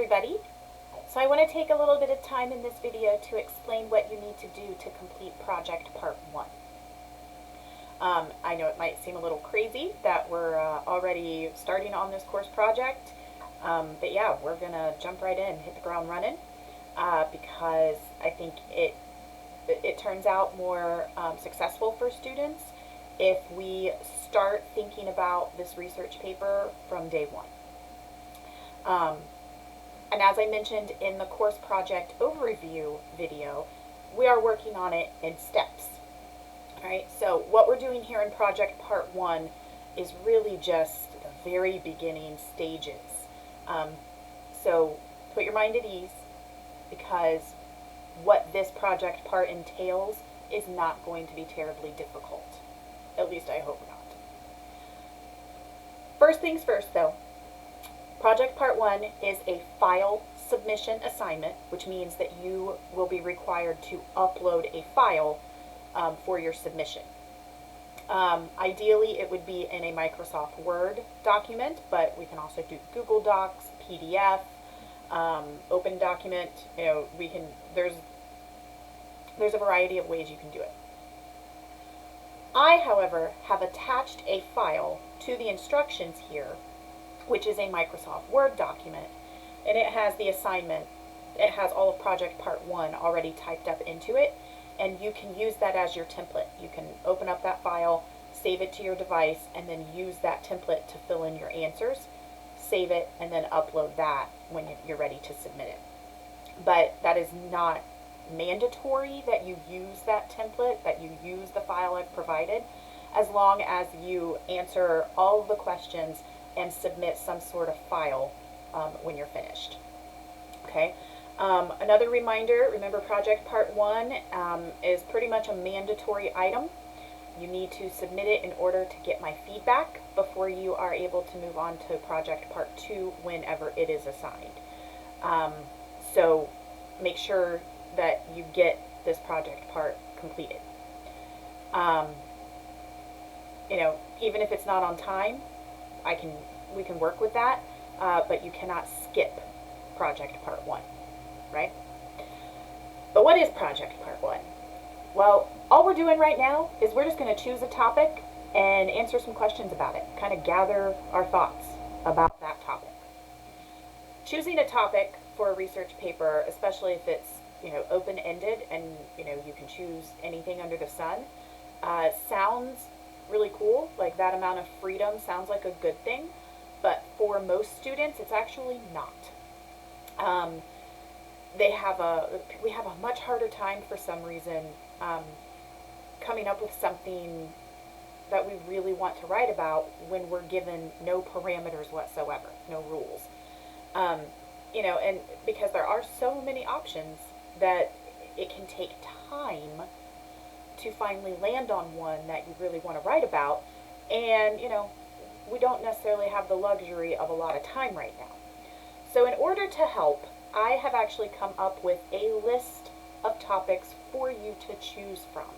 everybody. So I want to take a little bit of time in this video to explain what you need to do to complete Project Part 1. I know it might seem a little crazy that we're already starting on this course project, but yeah, we're going to jump right in, hit the ground running, because I think it turns out more successful for students if we start thinking about this research paper from day one. And as I mentioned in the course project overview video, we are working on it in steps. All right, so what we're doing here in Project Part 1 is really just the very beginning stages. So put your mind at ease, because what this project part entails is not going to be terribly difficult. At least I hope not. First things first though, Project Part 1 is a file submission assignment, which means that you will be required to upload a file for your submission. Ideally, it would be in a Microsoft Word document, but we can also do Google Docs, PDF, Open Document. You know, there's a variety of ways you can do it. I, however, have attached a file to the instructions here, which is a Microsoft Word document, and it has the assignment. It has all of Project Part 1 already typed up into it, and you can use that as your template. You can open up that file, save it to your device, and then use that template to fill in your answers, save it, and then upload that when you're ready to submit it. But that is not mandatory that you use that template, that you use the file I've provided, as long as you answer all of the questions and submit some sort of file when you're finished. Okay. Another reminder, remember Project Part 1 is pretty much a mandatory item. You need to submit it in order to get my feedback before you are able to move on to Project Part 2 whenever it is assigned. So make sure that you get this project part completed. You know, even if it's not on time, we can work with that, but you cannot skip Project Part 1, right? But what is Project Part 1? Well, all we're doing right now is we're just going to choose a topic and answer some questions about it, kind of gather our thoughts about that topic. Choosing a topic for a research paper, especially if it's, you know, open-ended and, you know, you can choose anything under the sun, sounds really cool. Like, that amount of freedom sounds like a good thing, but for most students it's actually not. We have a much harder time for some reason coming up with something that we really want to write about when we're given no parameters whatsoever, no rules. You know, and because there are so many options that it can take time to finally land on one that you really want to write about, and, you know, we don't necessarily have the luxury of a lot of time right now. So in order to help, I have actually come up with a list of topics for you to choose from.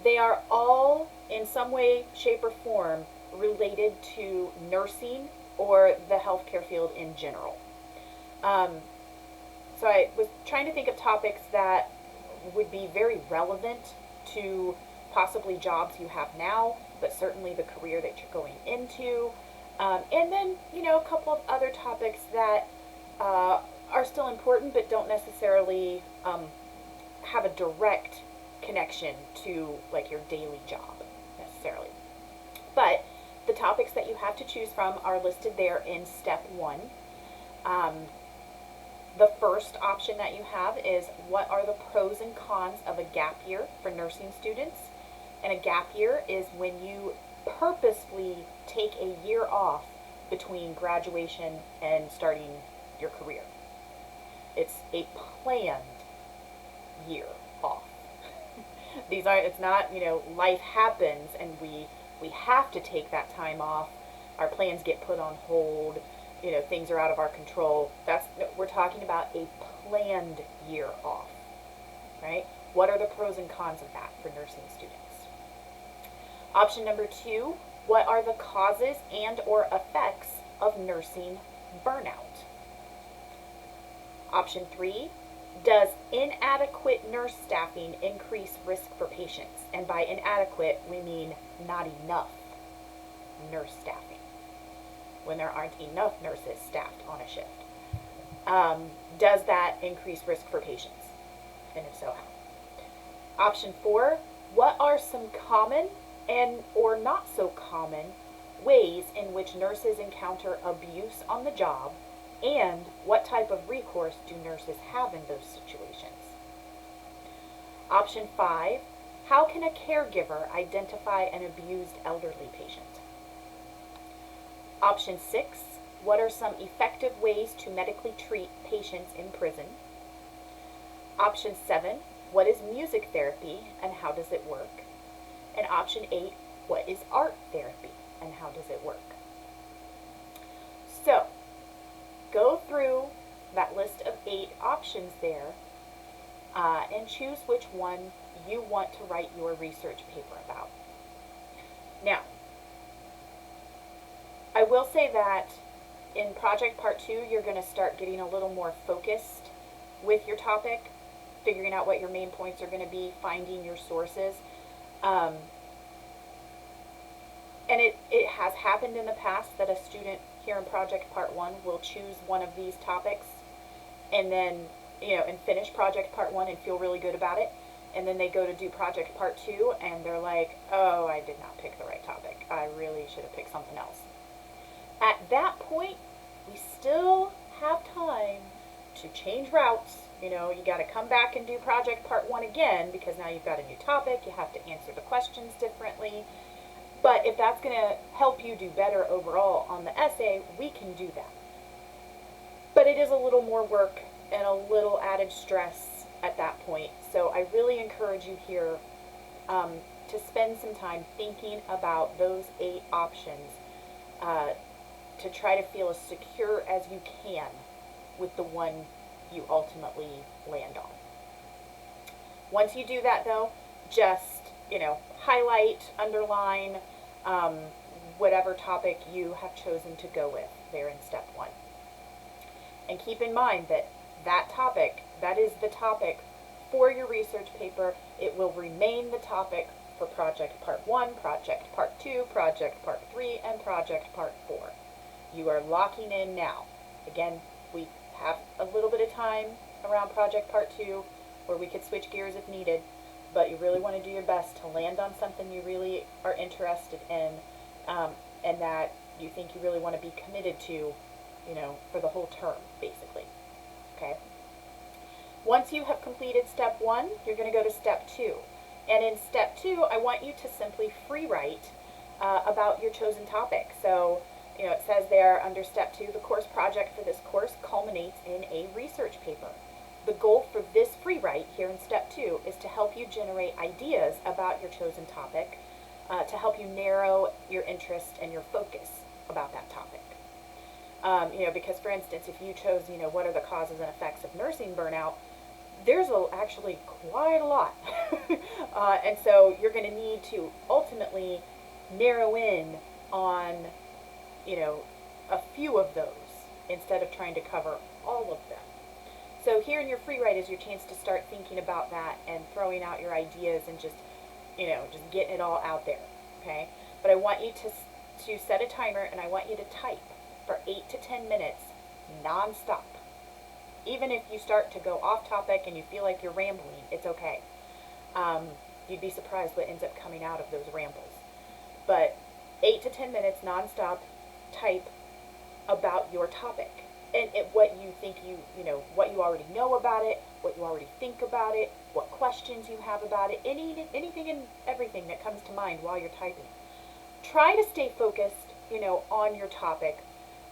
They are all in some way, shape, or form related to nursing or the healthcare field in general. So I was trying to think of topics that would be very relevant to possibly jobs you have now, but certainly the career that you're going into. And then, you know, a couple of other topics that are still important, but don't necessarily have a direct connection to, like, your daily job necessarily. But the topics that you have to choose from are listed there in step 1. The first option that you have is, what are the pros and cons of a gap year for nursing students? And a gap year is when you purposely take a year off between graduation and starting your career. It's a planned year off. It's not, you know, life happens and we have to take that time off. Our plans get put on hold. You know, things are out of our control. We're talking about a planned year off, right? What are the pros and cons of that for nursing students? Option number 2, what are the causes and or effects of nursing burnout? Option 3, does inadequate nurse staffing increase risk for patients? And by inadequate, we mean not enough nurse staffing, when there aren't enough nurses staffed on a shift. Does that increase risk for patients? And if so, how? Option 4, what are some common and or not so common ways in which nurses encounter abuse on the job, and what type of recourse do nurses have in those situations? Option 5, how can a caregiver identify an abused elderly patient? Option 6, what are some effective ways to medically treat patients in prison? Option 7, what is music therapy and how does it work? And option 8, what is art therapy and how does it work? So, go through that list of 8 options there and choose which one you want to write your research paper about. Now, I will say that in Project Part 2, you're going to start getting a little more focused with your topic, figuring out what your main points are going to be, finding your sources. And it has happened in the past that a student here in Project Part 1 will choose one of these topics and then, and finish Project Part 1 and feel really good about it. And then they go to do Project Part 2 and they're like, oh, I did not pick the right topic. I really should have picked something else. At that point, we still have time to change routes. You got to come back and do Project Part 1 again because now you've got a new topic. You have to answer the questions differently. But if that's going to help you do better overall on the essay, we can do that. But it is a little more work and a little added stress at that point. So I really encourage you here to spend some time thinking about those 8 options to try to feel as secure as you can with the one you ultimately land on. Once you do that, though, just, highlight, underline, whatever topic you have chosen to go with there in step 1. And keep in mind that that topic, that is the topic for your research paper. It will remain the topic for Project Part 1, Project Part 2, Project Part 3, and Project Part 4. You are locking in now. Again, we have a little bit of time around Project Part 2 where we could switch gears if needed, but you really want to do your best to land on something you really are interested in and that you think you really want to be committed to, for the whole term, basically. Okay? Once you have completed step 1, you're going to go to step 2. And in step 2, I want you to simply free write about your chosen topic. So, it says there under step 2, the course project for this course culminates in a research paper. The goal for this free write here in step 2 is to help you generate ideas about your chosen topic, to help you narrow your interest and your focus about that topic. Because for instance, if you chose, what are the causes and effects of nursing burnout, there's actually quite a lot. And so you're going to need to ultimately narrow in on, a few of those instead of trying to cover all of them. So here in your free write is your chance to start thinking about that and throwing out your ideas and just getting it all out there, okay? But I want you to set a timer and I want you to type for 8 to 10 minutes non-stop. Even if you start to go off topic and you feel like you're rambling, it's okay. You'd be surprised what ends up coming out of those rambles. But 8 to 10 minutes non-stop, type about your topic and what you think what you already know about it, what you already think about it, what questions you have about it, anything and everything that comes to mind while you're typing. Try to stay focused, on your topic.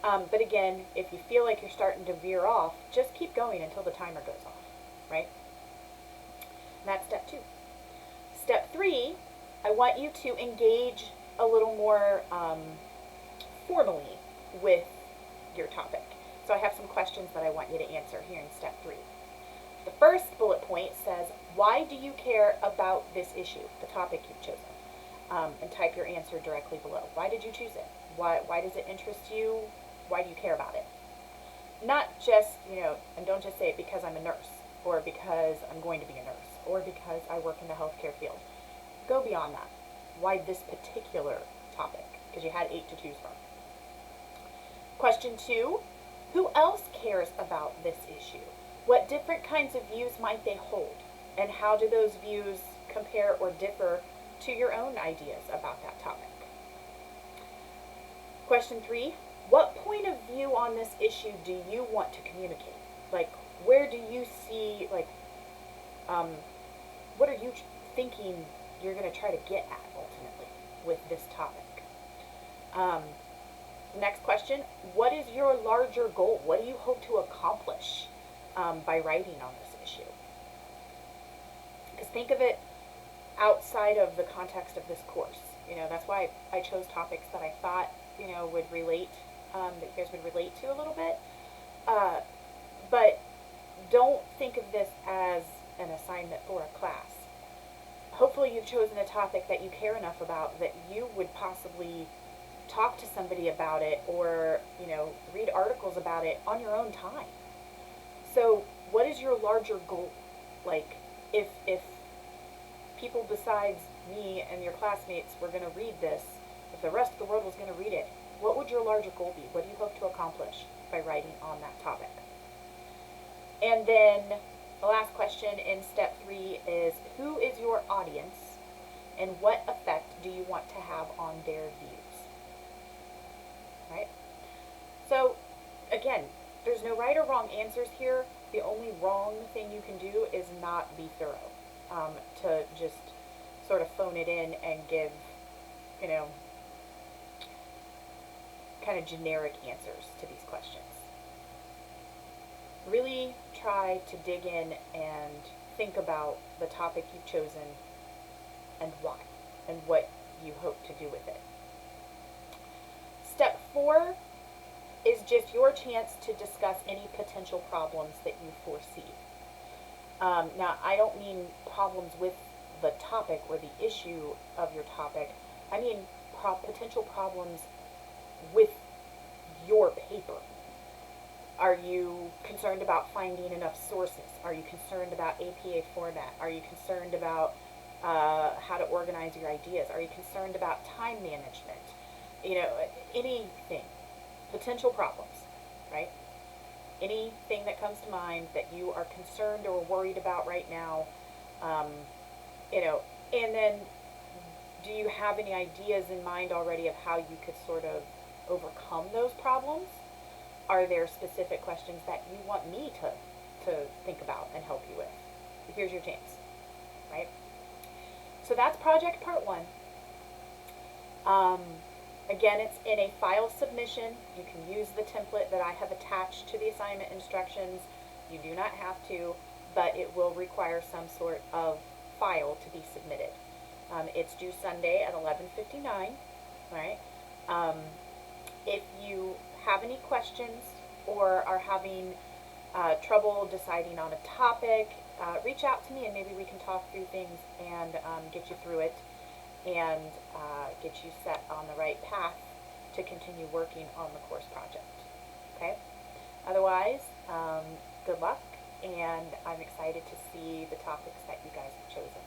But again, if you feel like you're starting to veer off, just keep going until the timer goes off, right? And that's step 2. Step 3, I want you to engage a little more formally with your topic. So I have some questions that I want you to answer here in step 3. The first bullet point says, why do you care about this issue, the topic you've chosen? And type your answer directly below. Why did you choose it? Why does it interest you? Why do you care about it? not just, and don't just say it because I'm a nurse, or because I'm going to be a nurse, or because I work in the healthcare field. Go beyond that. Why this particular topic? Because you had 8 to choose from. Question 2, who else cares about this issue? What different kinds of views might they hold? And how do those views compare or differ to your own ideas about that topic? Question 3, what point of view on this issue do you want to communicate? Like, where do you see, what are you thinking you're going to try to get at ultimately with this topic? Next question, what is your larger goal? What do you hope to accomplish by writing on this issue? Because think of it outside of the context of this course. That's why I chose topics that I thought, would relate, that you guys would relate to a little bit. But don't think of this as an assignment for a class. Hopefully you've chosen a topic that you care enough about that you would possibly talk to somebody about it, or read articles about it on your own time. So what is your larger goal? Like, if people besides me and your classmates were going to read this, if the rest of the world was going to read it, what would your larger goal be? What do you hope to accomplish by writing on that topic? And then the last question in step 3 is, who is your audience and what effect do you want to have on their views? Right? So, again, there's no right or wrong answers here. The only wrong thing you can do is not be thorough. To just sort of phone it in and give, kind of generic answers to these questions. Really try to dig in and think about the topic you've chosen and why, and what you hope to do with it. Step 4 is just your chance to discuss any potential problems that you foresee. Now, I don't mean problems with the topic or the issue of your topic. I mean potential problems with your paper. Are you concerned about finding enough sources? Are you concerned about APA format? Are you concerned about how to organize your ideas? Are you concerned about time management? Anything. Potential problems, right? Anything that comes to mind that you are concerned or worried about right now, and then do you have any ideas in mind already of how you could sort of overcome those problems? Are there specific questions that you want me to think about and help you with? Here's your chance, right? So that's project part 1. Again, it's in a file submission. You can use the template that I have attached to the assignment instructions. You do not have to, but it will require some sort of file to be submitted. It's due Sunday at 11:59, right? If you have any questions or are having trouble deciding on a topic, reach out to me and maybe we can talk through things and get you through it and get you set on the right path to continue working on the course project. Okay? Otherwise, good luck, and I'm excited to see the topics that you guys have chosen.